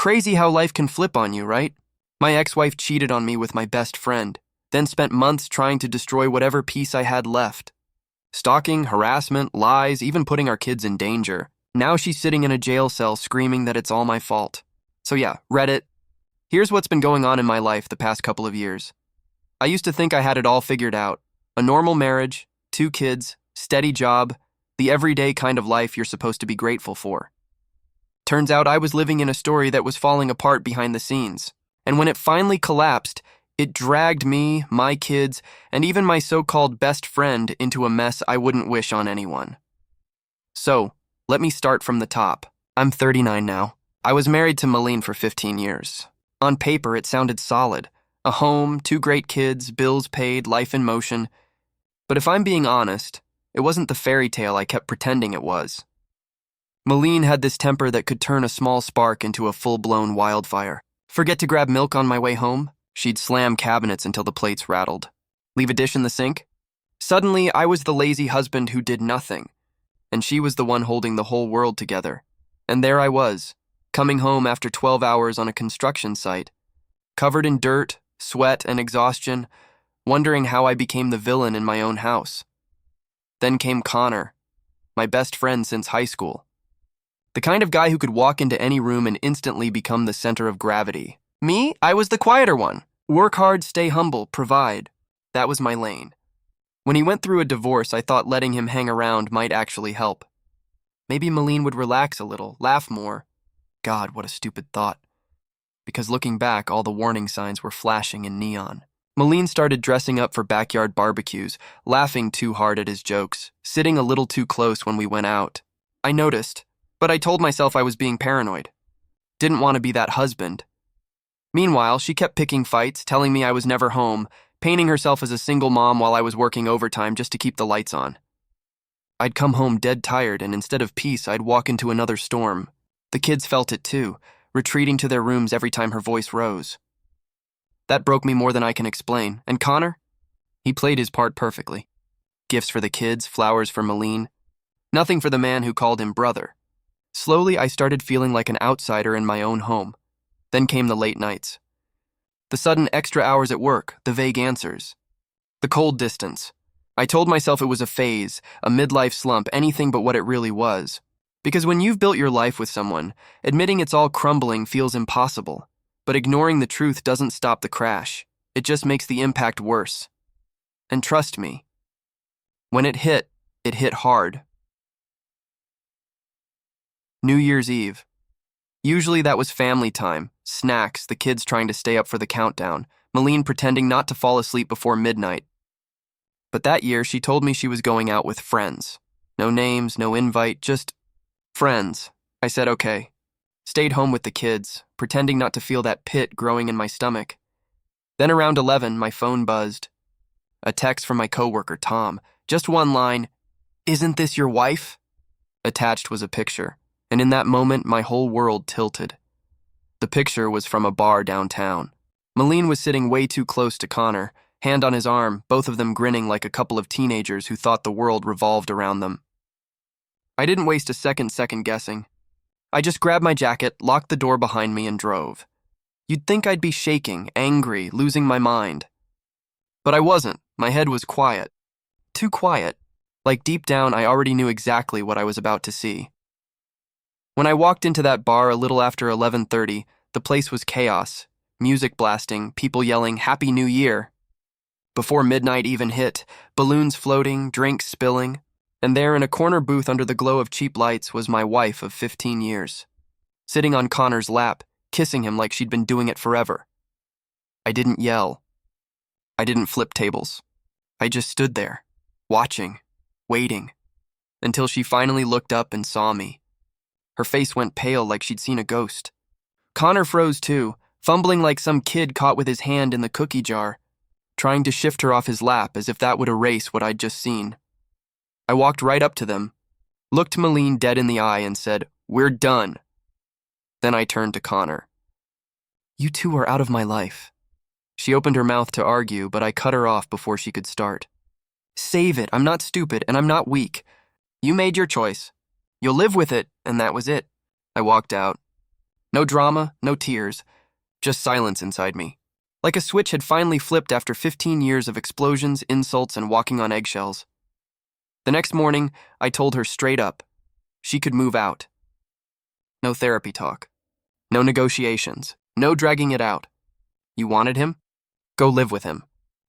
Crazy how life can flip on you, right? My ex-wife cheated on me with my best friend, then spent months trying to destroy whatever peace I had left. Stalking, harassment, lies, even putting our kids in danger. Now she's sitting in a jail cell screaming that it's all my fault. So yeah, Reddit. Here's what's been going on in my life the past couple of years. I used to think I had it all figured out. A normal marriage, 2 kids, steady job, the everyday kind of life you're supposed to be grateful for. Turns out I was living in a story that was falling apart behind the scenes. And when it finally collapsed, it dragged me, my kids, and even my so-called best friend into a mess I wouldn't wish on anyone. So, let me start from the top. I'm 39 now. I was married to Meline for 15 years. On paper, it sounded solid. A home, 2 great kids, bills paid, life in motion. But if I'm being honest, it wasn't the fairy tale I kept pretending it was. Meline had this temper that could turn a small spark into a full-blown wildfire. Forget to grab milk on my way home? She'd slam cabinets until the plates rattled. Leave a dish in the sink? Suddenly, I was the lazy husband who did nothing, and she was the one holding the whole world together. And there I was, coming home after 12 hours on a construction site, covered in dirt, sweat, and exhaustion, wondering how I became the villain in my own house. Then came Connor, my best friend since high school. The kind of guy who could walk into any room and instantly become the center of gravity. Me? I was the quieter one. Work hard, stay humble, provide. That was my lane. When he went through a divorce, I thought letting him hang around might actually help. Maybe Meline would relax a little, laugh more. God, what a stupid thought. Because looking back, all the warning signs were flashing in neon. Meline started dressing up for backyard barbecues, laughing too hard at his jokes, sitting a little too close when we went out. I noticed, but I told myself I was being paranoid. Didn't want to be that husband. Meanwhile, she kept picking fights, telling me I was never home, painting herself as a single mom while I was working overtime just to keep the lights on. I'd come home dead tired, and instead of peace, I'd walk into another storm. The kids felt it too, retreating to their rooms every time her voice rose. That broke me more than I can explain. And Connor? He played his part perfectly. Gifts for the kids, flowers for Meline. Nothing for the man who called him brother. Slowly, I started feeling like an outsider in my own home. Then came the late nights. The sudden extra hours at work, the vague answers. The cold distance. I told myself it was a phase, a midlife slump, anything but what it really was. Because when you've built your life with someone, admitting it's all crumbling feels impossible. But ignoring the truth doesn't stop the crash. It just makes the impact worse. And trust me, when it hit hard. New Year's Eve. Usually that was family time, snacks, the kids trying to stay up for the countdown, Meline pretending not to fall asleep before midnight. But that year, she told me she was going out with friends. No names, no invite, just friends. I said okay. Stayed home with the kids, pretending not to feel that pit growing in my stomach. Then around 11, my phone buzzed. A text from my coworker, Tom. Just one line, "Isn't this your wife?" Attached was a picture. And in that moment, my whole world tilted. The picture was from a bar downtown. Meline was sitting way too close to Connor, hand on his arm, both of them grinning like a couple of teenagers who thought the world revolved around them. I didn't waste a second guessing. I just grabbed my jacket, locked the door behind me, and drove. You'd think I'd be shaking, angry, losing my mind. But I wasn't. My head was quiet. Too quiet. Like deep down, I already knew exactly what I was about to see. When I walked into that bar a little after 11:30, the place was chaos. Music blasting, people yelling, "Happy New Year!" Before midnight even hit, balloons floating, drinks spilling, and there in a corner booth under the glow of cheap lights was my wife of 15 years, sitting on Connor's lap, kissing him like she'd been doing it forever. I didn't yell. I didn't flip tables. I just stood there, watching, waiting, until she finally looked up and saw me. Her face went pale like she'd seen a ghost. Connor froze too, fumbling like some kid caught with his hand in the cookie jar, trying to shift her off his lap as if that would erase what I'd just seen. I walked right up to them, looked Meline dead in the eye and said, "We're done." Then I turned to Connor. "You two are out of my life." She opened her mouth to argue, but I cut her off before she could start. "Save it. I'm not stupid, and I'm not weak. You made your choice. You'll live with it, and that was it." I walked out. No drama, no tears, just silence inside me. Like a switch had finally flipped after 15 years of explosions, insults, and walking on eggshells. The next morning, I told her straight up, she could move out. No therapy talk. No negotiations. No dragging it out. You wanted him? Go live with him.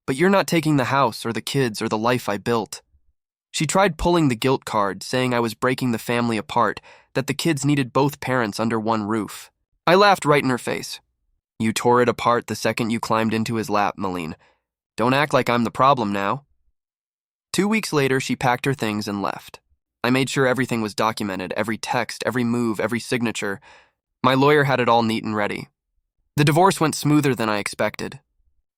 But you're not taking the house or the kids or the life I built. She tried pulling the guilt card, saying I was breaking the family apart, that the kids needed both parents under one roof. I laughed right in her face. You tore it apart the second you climbed into his lap, Meline. Don't act like I'm the problem now. 2 weeks later, she packed her things and left. I made sure everything was documented, every text, every move, every signature. My lawyer had it all neat and ready. The divorce went smoother than I expected.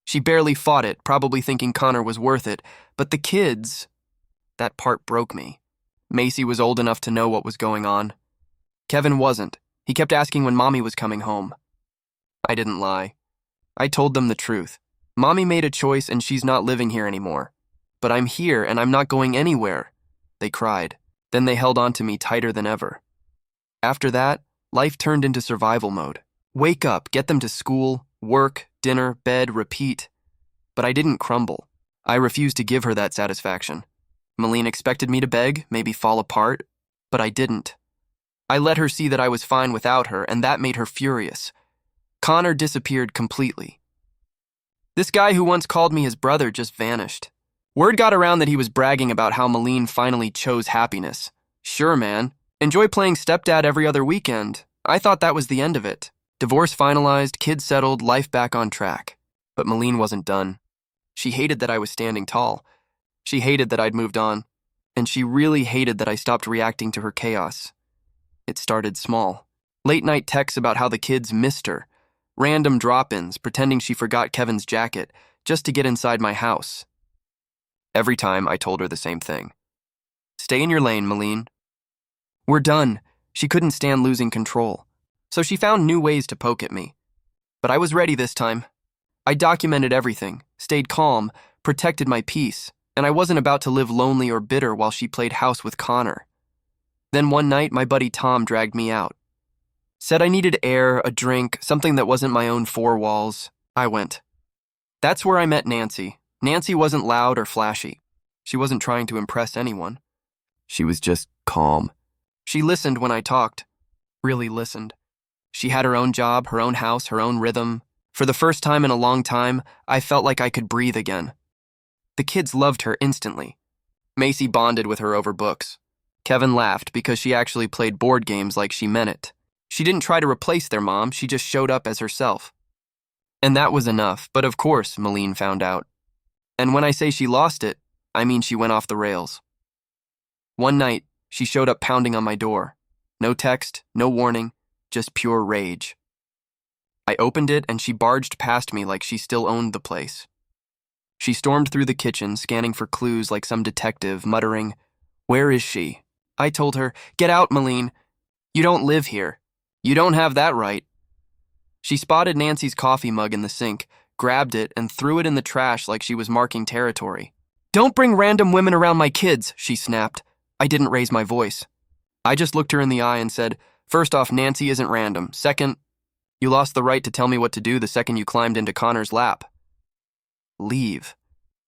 She barely fought it, probably thinking Connor was worth it, but the kids, that part broke me. Macy was old enough to know what was going on. Kevin wasn't. He kept asking when Mommy was coming home. I didn't lie. I told them the truth. Mommy made a choice and she's not living here anymore. But I'm here and I'm not going anywhere. They cried. Then they held on to me tighter than ever. After that, life turned into survival mode. Wake up, get them to school, work, dinner, bed, repeat. But I didn't crumble. I refused to give her that satisfaction. Meline expected me to beg, maybe fall apart, but I didn't. I let her see that I was fine without her, and that made her furious. Connor disappeared completely. This guy who once called me his brother just vanished. Word got around that he was bragging about how Meline finally chose happiness. Sure, man. Enjoy playing stepdad every other weekend. I thought that was the end of it. Divorce finalized, kids settled, life back on track. But Meline wasn't done. She hated that I was standing tall. She hated that I'd moved on. And she really hated that I stopped reacting to her chaos. It started small. Late-night texts about how the kids missed her. Random drop-ins, pretending she forgot Kevin's jacket, just to get inside my house. Every time, I told her the same thing. Stay in your lane, Meline. We're done. She couldn't stand losing control. So she found new ways to poke at me. But I was ready this time. I documented everything, stayed calm, protected my peace, and I wasn't about to live lonely or bitter while she played house with Connor. Then one night, my buddy Tom dragged me out. Said I needed air, a drink, something that wasn't my own four walls. I went. That's where I met Nancy. Nancy wasn't loud or flashy. She wasn't trying to impress anyone. She was just calm. She listened when I talked. Really listened. She had her own job, her own house, her own rhythm. For the first time in a long time, I felt like I could breathe again. The kids loved her instantly. Macy bonded with her over books. Kevin laughed because she actually played board games like she meant it. She didn't try to replace their mom, she just showed up as herself. And that was enough, but of course, Meline found out. And when I say she lost it, I mean she went off the rails. One night, she showed up pounding on my door. No text, no warning, just pure rage. I opened it and she barged past me like she still owned the place. She stormed through the kitchen, scanning for clues like some detective, muttering, "Where is she?" I told her, "Get out, Meline. You don't live here. You don't have that right." She spotted Nancy's coffee mug in the sink, grabbed it, and threw it in the trash like she was marking territory. "Don't bring random women around my kids," she snapped. I didn't raise my voice. I just looked her in the eye and said, "First off, Nancy isn't random. Second, you lost the right to tell me what to do the second you climbed into Connor's lap. Leave."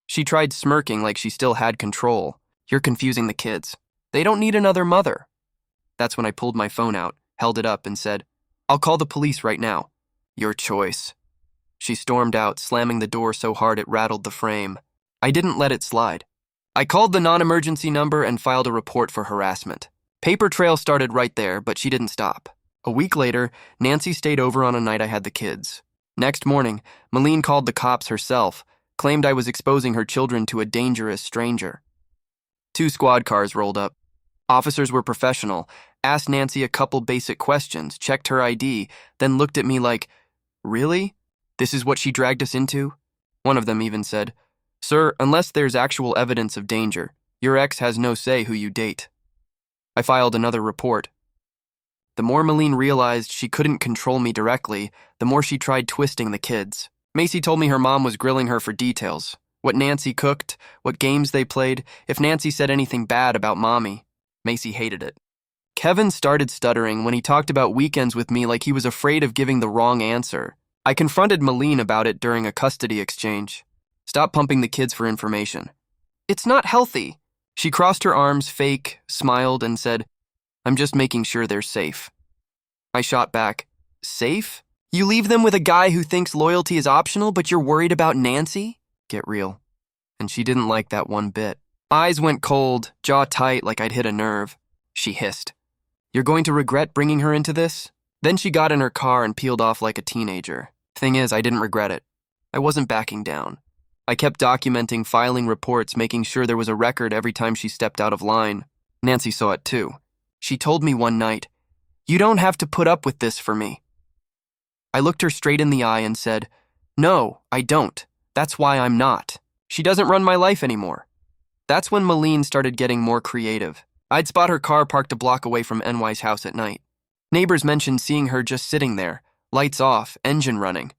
She tried smirking like she still had control. "You're confusing the kids. They don't need another mother." That's when I pulled my phone out, held it up, and said, "I'll call the police right now." "Your choice." She stormed out, slamming the door so hard it rattled the frame. I didn't let it slide. I called the non-emergency number and filed a report for harassment. Paper trail started right there, but she didn't stop. A week later, Nancy stayed over on a night I had the kids. Next morning, Meline called the cops herself, claimed I was exposing her children to a dangerous stranger. 2 squad cars rolled up. Officers were professional, asked Nancy a couple basic questions, checked her ID, then looked at me like, "Really? This is what she dragged us into?" One of them even said, "Sir, unless there's actual evidence of danger, your ex has no say who you date." I filed another report. The more Meline realized she couldn't control me directly, the more she tried twisting the kids. Macy told me her mom was grilling her for details. What Nancy cooked, what games they played, if Nancy said anything bad about Mommy. Macy hated it. Kevin started stuttering when he talked about weekends with me like he was afraid of giving the wrong answer. I confronted Meline about it during a custody exchange. Stop pumping the kids for information. It's not healthy. She crossed her arms, fake, smiled, and said, I'm just making sure they're safe. I shot back, safe? You leave them with a guy who thinks loyalty is optional, but you're worried about Nancy? Get real. And she didn't like that one bit. Eyes went cold, jaw tight like I'd hit a nerve. She hissed. You're going to regret bringing her into this? Then she got in her car and peeled off like a teenager. Thing is, I didn't regret it. I wasn't backing down. I kept documenting, filing reports, making sure there was a record every time she stepped out of line. Nancy saw it too. She told me one night, You don't have to put up with this for me. I looked her straight in the eye and said, No, I don't. That's why I'm not. She doesn't run my life anymore. That's when Meline started getting more creative. I'd spot her car parked a block away from NY's house at night. Neighbors mentioned seeing her just sitting there, lights off, engine running.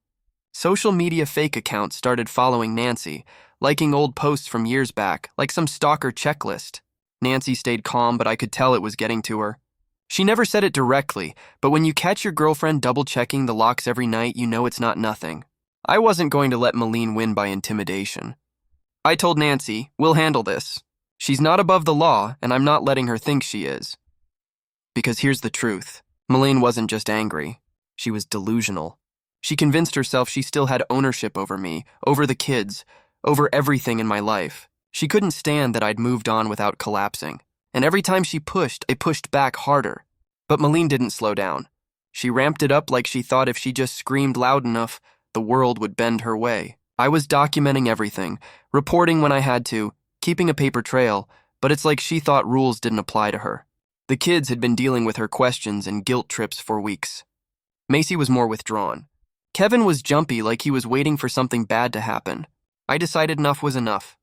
Social media fake accounts started following Nancy, liking old posts from years back, like some stalker checklist. Nancy stayed calm, but I could tell it was getting to her. She never said it directly, but when you catch your girlfriend double-checking the locks every night, you know it's not nothing. I wasn't going to let Meline win by intimidation. I told Nancy, we'll handle this. She's not above the law, and I'm not letting her think she is. Because here's the truth. Meline wasn't just angry. She was delusional. She convinced herself she still had ownership over me, over the kids, over everything in my life. She couldn't stand that I'd moved on without collapsing. And every time she pushed, I pushed back harder. But Meline didn't slow down. She ramped it up like she thought if she just screamed loud enough, the world would bend her way. I was documenting everything, reporting when I had to, keeping a paper trail, but it's like she thought rules didn't apply to her. The kids had been dealing with her questions and guilt trips for weeks. Macy was more withdrawn. Kevin was jumpy like he was waiting for something bad to happen. I decided enough was enough.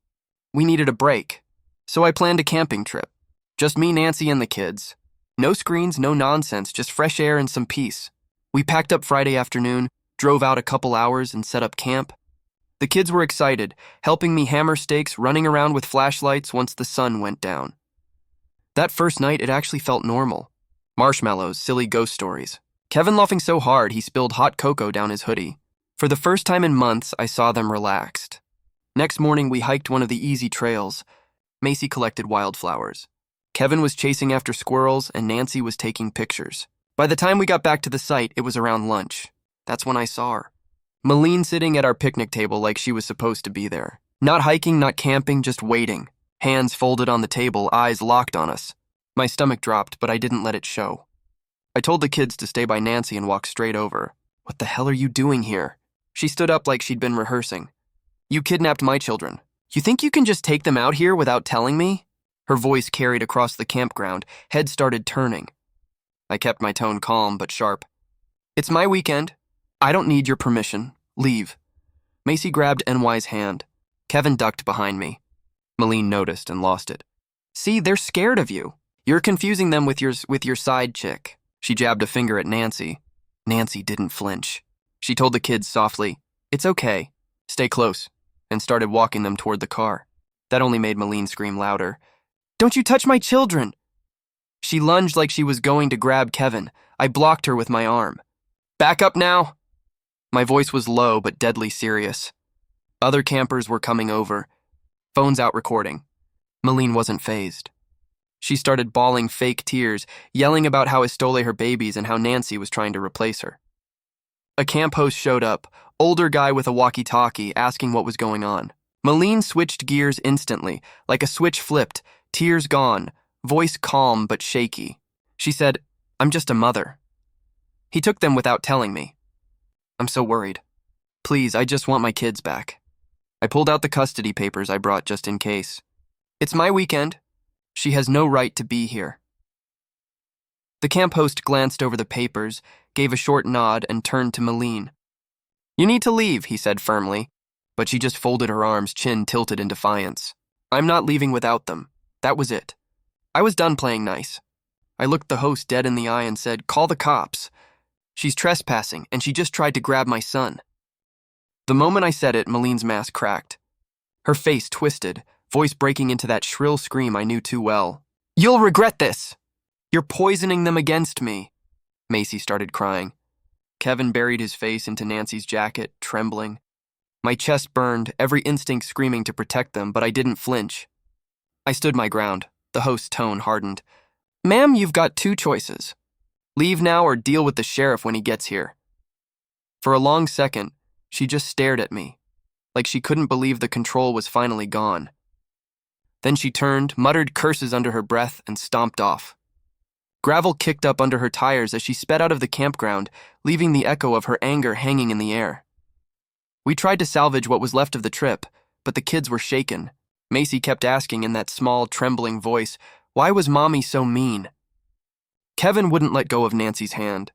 We needed a break. So I planned a camping trip. Just me, Nancy, and the kids. No screens, no nonsense, just fresh air and some peace. We packed up Friday afternoon, drove out a couple hours, and set up camp. The kids were excited, helping me hammer stakes, running around with flashlights once the sun went down. That first night, it actually felt normal. Marshmallows, silly ghost stories. Kevin laughing so hard he spilled hot cocoa down his hoodie. For the first time in months, I saw them relaxed. Next morning, we hiked one of the easy trails. Macy collected wildflowers. Kevin was chasing after squirrels, and Nancy was taking pictures. By the time we got back to the site, it was around lunch. That's when I saw her. Meline sitting at our picnic table like she was supposed to be there. Not hiking, not camping, just waiting. Hands folded on the table, eyes locked on us. My stomach dropped, but I didn't let it show. I told the kids to stay by Nancy and walk straight over. What the hell are you doing here? She stood up like she'd been rehearsing. You kidnapped my children. You think you can just take them out here without telling me? Her voice carried across the campground. Head started turning. I kept my tone calm but sharp. It's my weekend. I don't need your permission. Leave. Macy grabbed NY's hand. Kevin ducked behind me. Meline noticed and lost it. See, they're scared of you. You're confusing them with your side chick. She jabbed a finger at Nancy. Nancy didn't flinch. She told the kids softly, It's okay. Stay close, and started walking them toward the car. That only made Meline scream louder. Don't you touch my children! She lunged like she was going to grab Kevin. I blocked her with my arm. Back up now! My voice was low but deadly serious. Other campers were coming over. Phones out recording. Meline wasn't fazed. She started bawling fake tears, yelling about how I stole her babies and how Nancy was trying to replace her. A camp host showed up, older guy with a walkie-talkie, asking what was going on. Meline switched gears instantly, like a switch flipped, tears gone, voice calm but shaky. She said, I'm just a mother. He took them without telling me. I'm so worried. Please, I just want my kids back. I pulled out the custody papers I brought just in case. It's my weekend. She has no right to be here. The camp host glanced over the papers, gave a short nod, and turned to Meline. You need to leave, he said firmly, but she just folded her arms, chin tilted in defiance. I'm not leaving without them. That was it. I was done playing nice. I looked the host dead in the eye and said, Call the cops. She's trespassing, and she just tried to grab my son. The moment I said it, Meline's mask cracked. Her face twisted, voice breaking into that shrill scream I knew too well. You'll regret this! You're poisoning them against me. Macy started crying. Kevin buried his face into Nancy's jacket, trembling. My chest burned, every instinct screaming to protect them, but I didn't flinch. I stood my ground. The host's tone hardened. Ma'am, you've got two choices. Leave now or deal with the sheriff when he gets here. For a long second, she just stared at me, like she couldn't believe the control was finally gone. Then she turned, muttered curses under her breath, and stomped off. Gravel kicked up under her tires as she sped out of the campground, leaving the echo of her anger hanging in the air. We tried to salvage what was left of the trip, but the kids were shaken. Macy kept asking in that small, trembling voice, why was Mommy so mean? Kevin wouldn't let go of Nancy's hand.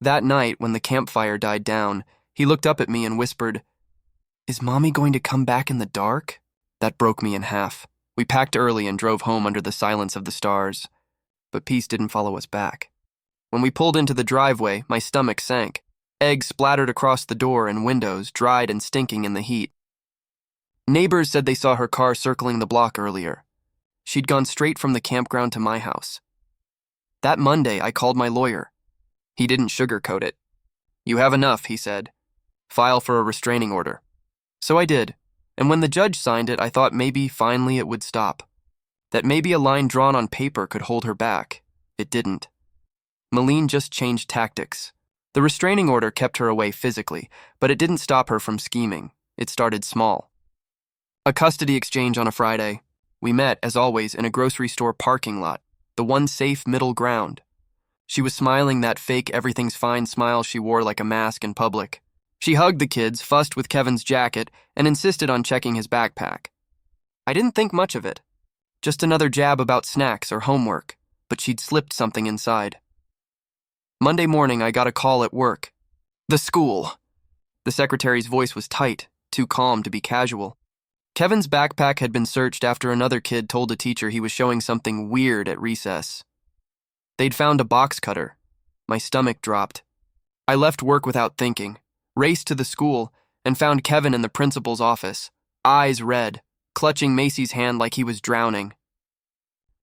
That night, when the campfire died down, he looked up at me and whispered, Is Mommy going to come back in the dark? That broke me in half. We packed early and drove home under the silence of the stars. But peace didn't follow us back. When we pulled into the driveway, my stomach sank. Eggs splattered across the door and windows, dried and stinking in the heat. Neighbors said they saw her car circling the block earlier. She'd gone straight from the campground to my house. That Monday, I called my lawyer. He didn't sugarcoat it. You have enough, he said. File for a restraining order. So I did, and when the judge signed it, I thought maybe finally it would stop. That maybe a line drawn on paper could hold her back. It didn't. Meline just changed tactics. The restraining order kept her away physically, but it didn't stop her from scheming. It started small. A custody exchange on a Friday. We met, as always, in a grocery store parking lot, the one safe middle ground. She was smiling that fake everything's fine smile she wore like a mask in public. She hugged the kids, fussed with Kevin's jacket, and insisted on checking his backpack. I didn't think much of it. Just another jab about snacks or homework, but she'd slipped something inside. Monday morning, I got a call at work. The school. The secretary's voice was tight, too calm to be casual. Kevin's backpack had been searched after another kid told a teacher he was showing something weird at recess. They'd found a box cutter. My stomach dropped. I left work without thinking, raced to the school, and found Kevin in the principal's office, eyes red, clutching Macy's hand like he was drowning.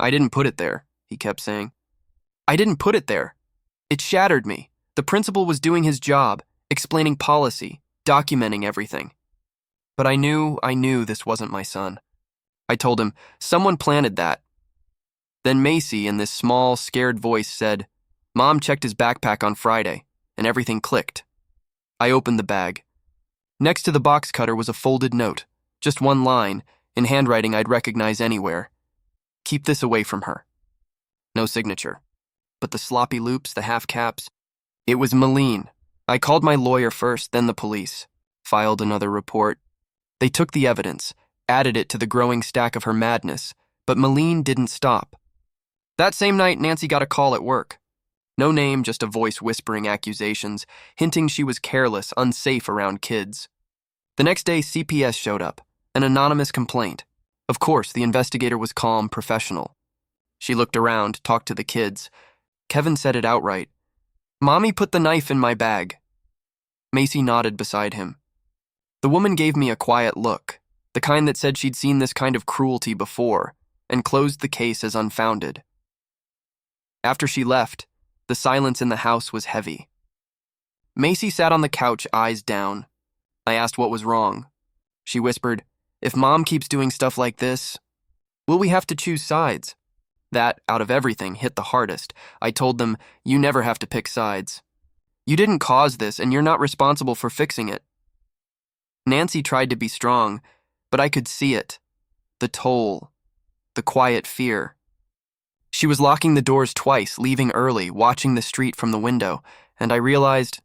I didn't put it there, he kept saying. I didn't put it there. It shattered me. The principal was doing his job, explaining policy, documenting everything. But I knew this wasn't my son. I told him, someone planted that. Then Macy, in this small, scared voice, said, Mom checked his backpack on Friday, and everything clicked. I opened the bag. Next to the box cutter was a folded note, just one line, in handwriting I'd recognize anywhere. Keep this away from her. No signature. But the sloppy loops, the half caps. It was Meline. I called my lawyer first, then the police. Filed another report. They took the evidence, added it to the growing stack of her madness, but Meline didn't stop. That same night, Nancy got a call at work. No name, just a voice whispering accusations, hinting she was careless, unsafe around kids. The next day, CPS showed up, an anonymous complaint. Of course, the investigator was calm, professional. She looked around, talked to the kids. Kevin said it outright. Mommy put the knife in my bag. Macy nodded beside him. The woman gave me a quiet look, the kind that said she'd seen this kind of cruelty before, and closed the case as unfounded. After she left, the silence in the house was heavy. Macy sat on the couch, eyes down. I asked what was wrong. She whispered, If Mom keeps doing stuff like this, will we have to choose sides? That, out of everything, hit the hardest. I told them, you never have to pick sides. You didn't cause this, and you're not responsible for fixing it. Nancy tried to be strong, but I could see it. The toll. The quiet fear. She was locking the doors twice, leaving early, watching the street from the window, and I realized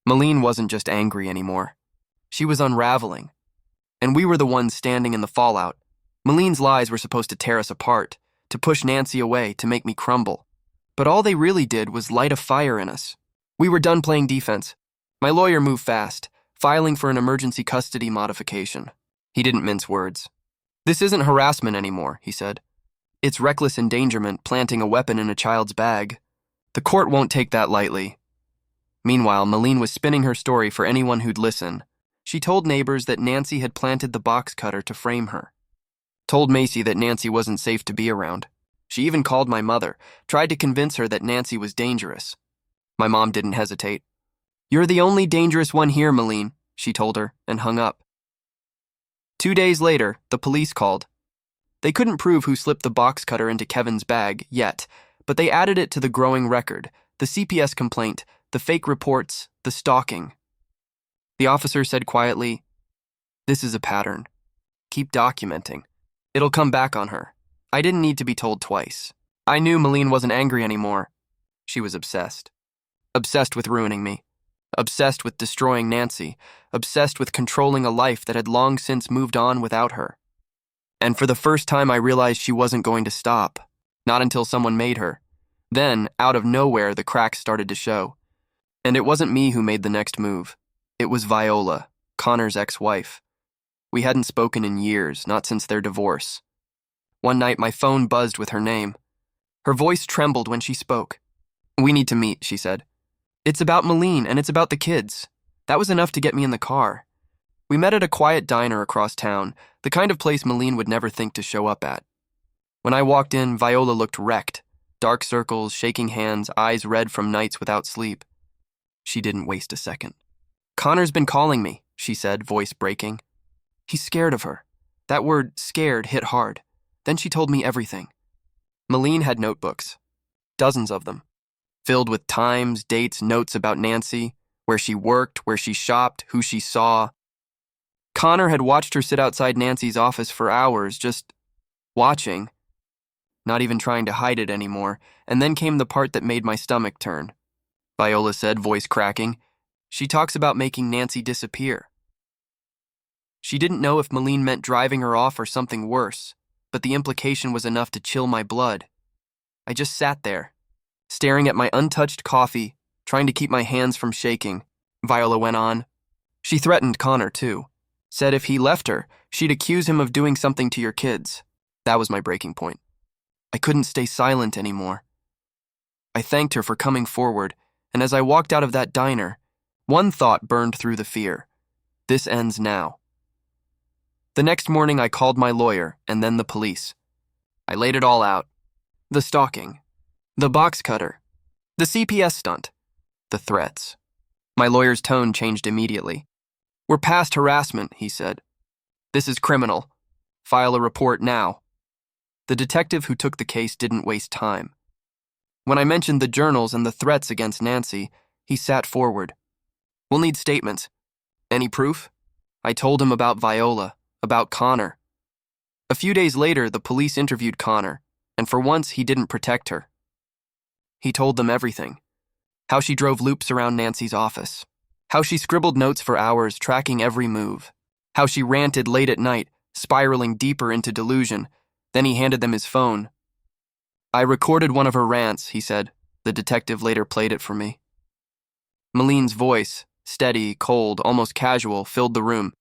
Meline wasn't just angry anymore. She was unraveling. And we were the ones standing in the fallout. Meline's lies were supposed to tear us apart, to push Nancy away, to make me crumble. But all they really did was light a fire in us. We were done playing defense. My lawyer moved fast, filing for an emergency custody modification. He didn't mince words. This isn't harassment anymore, he said. It's reckless endangerment, planting a weapon in a child's bag. The court won't take that lightly. Meanwhile, Meline was spinning her story for anyone who'd listen. She told neighbors that Nancy had planted the box cutter to frame her. Told Macy that Nancy wasn't safe to be around. She even called my mother, tried to convince her that Nancy was dangerous. My mom didn't hesitate. "You're the only dangerous one here, Meline," she told her, and hung up. 2 days later, the police called. They couldn't prove who slipped the box cutter into Kevin's bag yet, but they added it to the growing record, the CPS complaint, the fake reports, the stalking. The officer said quietly, "This is a pattern. Keep documenting. It'll come back on her." I didn't need to be told twice. I knew Meline wasn't angry anymore. She was obsessed. Obsessed with ruining me. Obsessed with destroying Nancy. Obsessed with controlling a life that had long since moved on without her. And for the first time I realized she wasn't going to stop. Not until someone made her. Then, out of nowhere, the cracks started to show. And it wasn't me who made the next move. It was Viola, Connor's ex-wife. We hadn't spoken in years, not since their divorce. One night, my phone buzzed with her name. Her voice trembled when she spoke. "We need to meet," she said. "It's about Meline, and it's about the kids." That was enough to get me in the car. We met at a quiet diner across town, the kind of place Meline would never think to show up at. When I walked in, Viola looked wrecked. Dark circles, shaking hands, eyes red from nights without sleep. She didn't waste a second. "Connor's been calling me," she said, voice breaking. "He's scared of her." That word, scared, hit hard. Then she told me everything. Meline had notebooks, dozens of them, filled with times, dates, notes about Nancy, where she worked, where she shopped, who she saw. Connor had watched her sit outside Nancy's office for hours, just watching, not even trying to hide it anymore, and then came the part that made my stomach turn. Viola said, voice cracking, "She talks about making Nancy disappear." She didn't know if Meline meant driving her off or something worse, but the implication was enough to chill my blood. I just sat there, staring at my untouched coffee, trying to keep my hands from shaking. Viola went on. She threatened Connor, too. Said if he left her, she'd accuse him of doing something to your kids. That was my breaking point. I couldn't stay silent anymore. I thanked her for coming forward, and as I walked out of that diner, one thought burned through the fear. This ends now. The next morning, I called my lawyer and then the police. I laid it all out. The stalking, the box cutter, the CPS stunt, the threats. My lawyer's tone changed immediately. "We're past harassment," he said. "This is criminal. File a report now." The detective who took the case didn't waste time. When I mentioned the journals and the threats against Nancy, he sat forward. "We'll need statements. Any proof?" I told him about Viola, about Connor. A few days later, the police interviewed Connor, and for once, he didn't protect her. He told them everything. How she drove loops around Nancy's office. How she scribbled notes for hours, tracking every move. How she ranted late at night, spiraling deeper into delusion. Then he handed them his phone. "I recorded one of her rants," he said. The detective later played it for me. Meline's voice, steady, cold, almost casual, filled the room.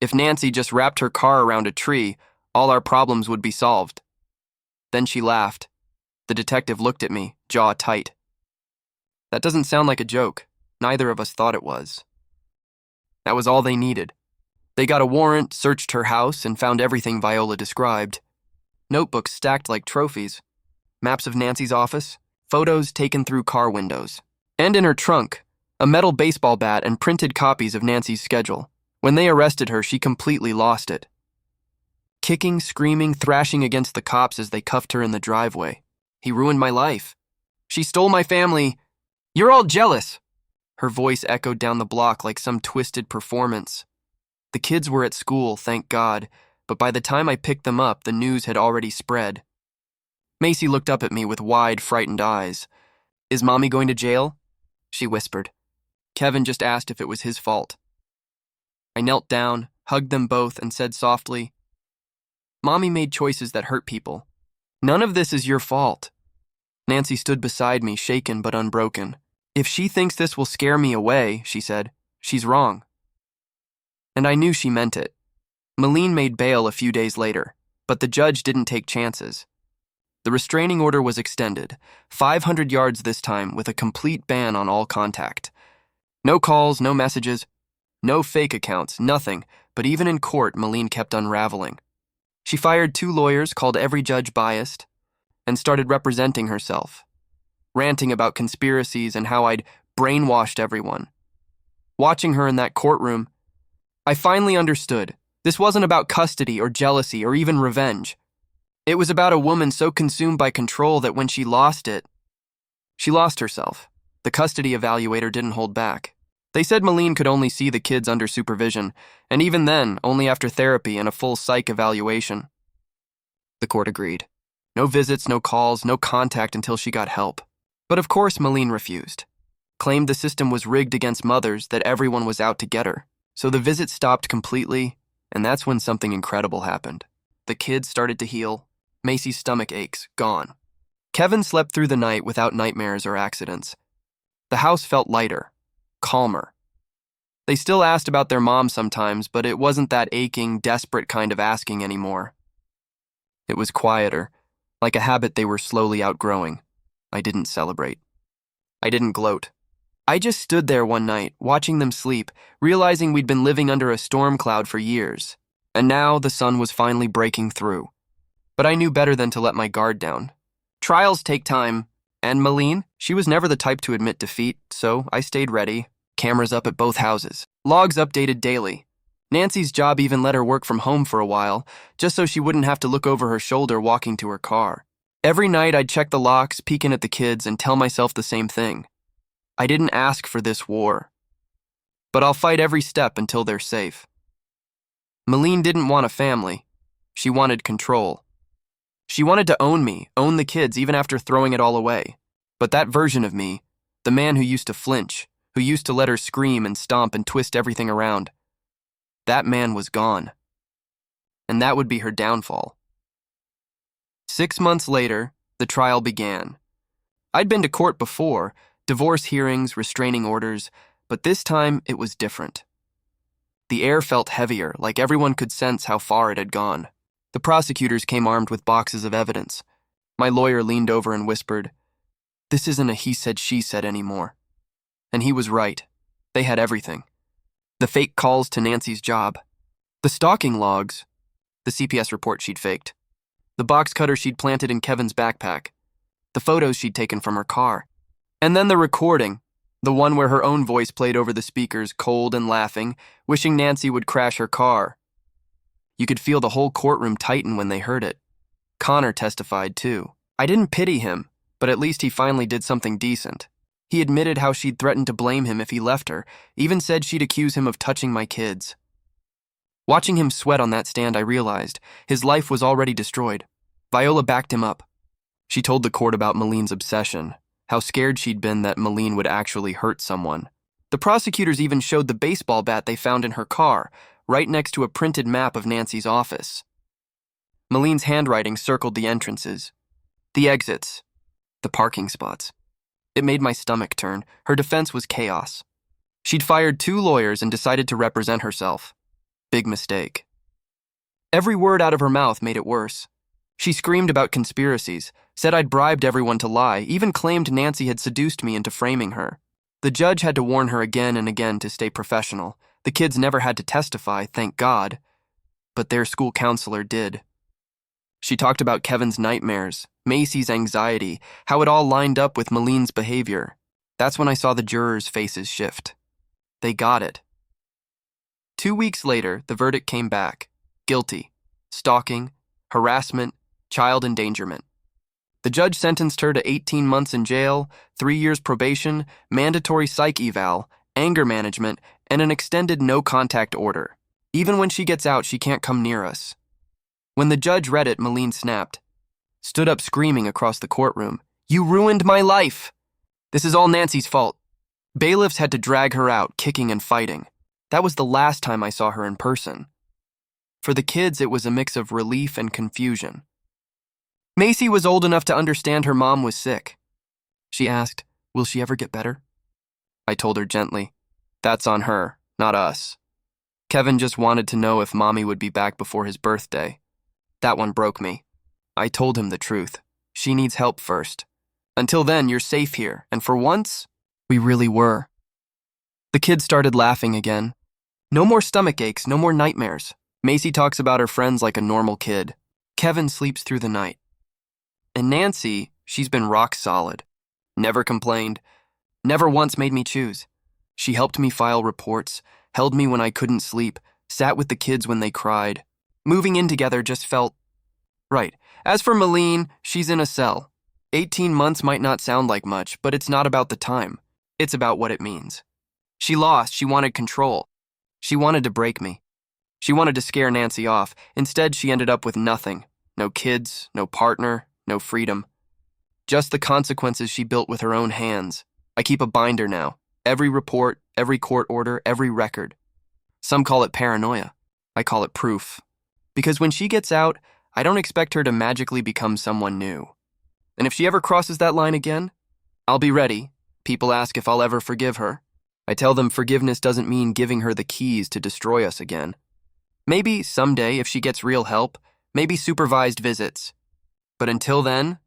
"If Nancy just wrapped her car around a tree, all our problems would be solved." Then she laughed. The detective looked at me, jaw tight. That doesn't sound like a joke. Neither of us thought it was. That was all they needed. They got a warrant, searched her house, and found everything Viola described. Notebooks stacked like trophies. Maps of Nancy's office, photos taken through car windows. And in her trunk, a metal baseball bat and printed copies of Nancy's schedule. When they arrested her, she completely lost it. Kicking, screaming, thrashing against the cops as they cuffed her in the driveway. "He ruined my life. She stole my family. You're all jealous." Her voice echoed down the block like some twisted performance. The kids were at school, thank God, but by the time I picked them up, the news had already spread. Macy looked up at me with wide, frightened eyes. "Is Mommy going to jail?" she whispered. Kevin just asked if it was his fault. I knelt down, hugged them both, and said softly, "Mommy made choices that hurt people. None of this is your fault." Nancy stood beside me, shaken but unbroken. "If she thinks this will scare me away," she said, "she's wrong." And I knew she meant it. Meline made bail a few days later, but the judge didn't take chances. The restraining order was extended, 500 yards this time, with a complete ban on all contact. No calls, no messages, no fake accounts, nothing, but even in court, Meline kept unraveling. She fired 2 lawyers, called every judge biased. and started representing herself, ranting about conspiracies and how I'd brainwashed everyone. Watching her in that courtroom, I finally understood. This wasn't about custody or jealousy or even revenge. It was about a woman so consumed by control that when she lost it, she lost herself. The custody evaluator didn't hold back. They said Meline could only see the kids under supervision, and even then, only after therapy and a full psych evaluation. The court agreed. No visits, no calls, no contact until she got help. But of course, Meline refused. Claimed the system was rigged against mothers, that everyone was out to get her. So the visit stopped completely, and that's when something incredible happened. The kids started to heal. Macy's stomach aches, gone. Kevin slept through the night without nightmares or accidents. The house felt lighter, calmer. They still asked about their mom sometimes, but it wasn't that aching, desperate kind of asking anymore. It was quieter, like a habit they were slowly outgrowing. I didn't celebrate. I didn't gloat. I just stood there one night, watching them sleep, realizing we'd been living under a storm cloud for years. And now the sun was finally breaking through. But I knew better than to let my guard down. Trials take time. And Meline, she was never the type to admit defeat, so I stayed ready. Cameras up at both houses. Logs updated daily. Nancy's job even let her work from home for a while, just so she wouldn't have to look over her shoulder walking to her car. Every night I'd check the locks, peek in at the kids, and tell myself the same thing. I didn't ask for this war. But I'll fight every step until they're safe. Meline didn't want a family. She wanted control. She wanted to own me, own the kids, even after throwing it all away. But that version of me, the man who used to flinch, who used to let her scream and stomp and twist everything around, that man was gone. And that would be her downfall. 6 months later, the trial began. I'd been to court before, divorce hearings, restraining orders, but this time it was different. The air felt heavier, like everyone could sense how far it had gone. The prosecutors came armed with boxes of evidence. My lawyer leaned over and whispered, "This isn't a he said, she said anymore." And he was right. They had everything. The fake calls to Nancy's job. The stalking logs. The CPS report she'd faked. The box cutter she'd planted in Kevin's backpack. The photos she'd taken from her car. And then the recording. The one where her own voice played over the speakers, cold and laughing, wishing Nancy would crash her car. You could feel the whole courtroom tighten when they heard it. Connor testified, too. I didn't pity him, but at least he finally did something decent. He admitted how she'd threatened to blame him if he left her, even said she'd accuse him of touching my kids. Watching him sweat on that stand, I realized his life was already destroyed. Viola backed him up. She told the court about Meline's obsession, how scared she'd been that Meline would actually hurt someone. The prosecutors even showed the baseball bat they found in her car, right next to a printed map of Nancy's office. Meline's handwriting circled the entrances, the exits, the parking spots. It made my stomach turn. Her defense was chaos. She'd fired 2 lawyers and decided to represent herself. Big mistake. Every word out of her mouth made it worse. She screamed about conspiracies, said I'd bribed everyone to lie, even claimed Nancy had seduced me into framing her. The judge had to warn her again and again to stay professional. The kids never had to testify, thank God, but their school counselor did. She talked about Kevin's nightmares, Macy's anxiety, how it all lined up with Meline's behavior. That's when I saw the jurors' faces shift. They got it. 2 weeks later, the verdict came back. Guilty. Stalking, harassment, child endangerment. The judge sentenced her to 18 months in jail, 3 years probation, mandatory psych eval, anger management, and an extended no-contact order. Even when she gets out, she can't come near us. When the judge read it, Meline snapped. Stood up screaming across the courtroom. "You ruined my life! This is all Nancy's fault." Bailiffs had to drag her out, kicking and fighting. That was the last time I saw her in person. For the kids, it was a mix of relief and confusion. Macy was old enough to understand her mom was sick. She asked, "Will she ever get better?" I told her gently, "That's on her, not us." Kevin just wanted to know if Mommy would be back before his birthday. That one broke me. I told him the truth. She needs help first. Until then, you're safe here, and for once, we really were. The kids started laughing again. No more stomach aches, no more nightmares. Macy talks about her friends like a normal kid. Kevin sleeps through the night. And Nancy, she's been rock solid. Never complained. Never once made me choose. She helped me file reports, held me when I couldn't sleep, sat with the kids when they cried. Moving in together just felt right. As for Meline, she's in a cell. 18 months might not sound like much, but it's not about the time. It's about what it means. She lost. She wanted control. She wanted to break me. She wanted to scare Nancy off. Instead, she ended up with nothing. No kids, no partner, no freedom. Just the consequences she built with her own hands. I keep a binder now. Every report, every court order, every record. Some call it paranoia. I call it proof. Because when she gets out, I don't expect her to magically become someone new. And if she ever crosses that line again, I'll be ready. People ask if I'll ever forgive her. I tell them forgiveness doesn't mean giving her the keys to destroy us again. Maybe someday, if she gets real help, maybe supervised visits. But until then,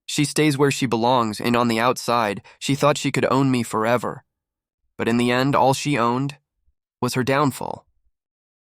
she stays where she belongs, and on the outside, she thought she could own me forever. But in the end, all she owned was her downfall.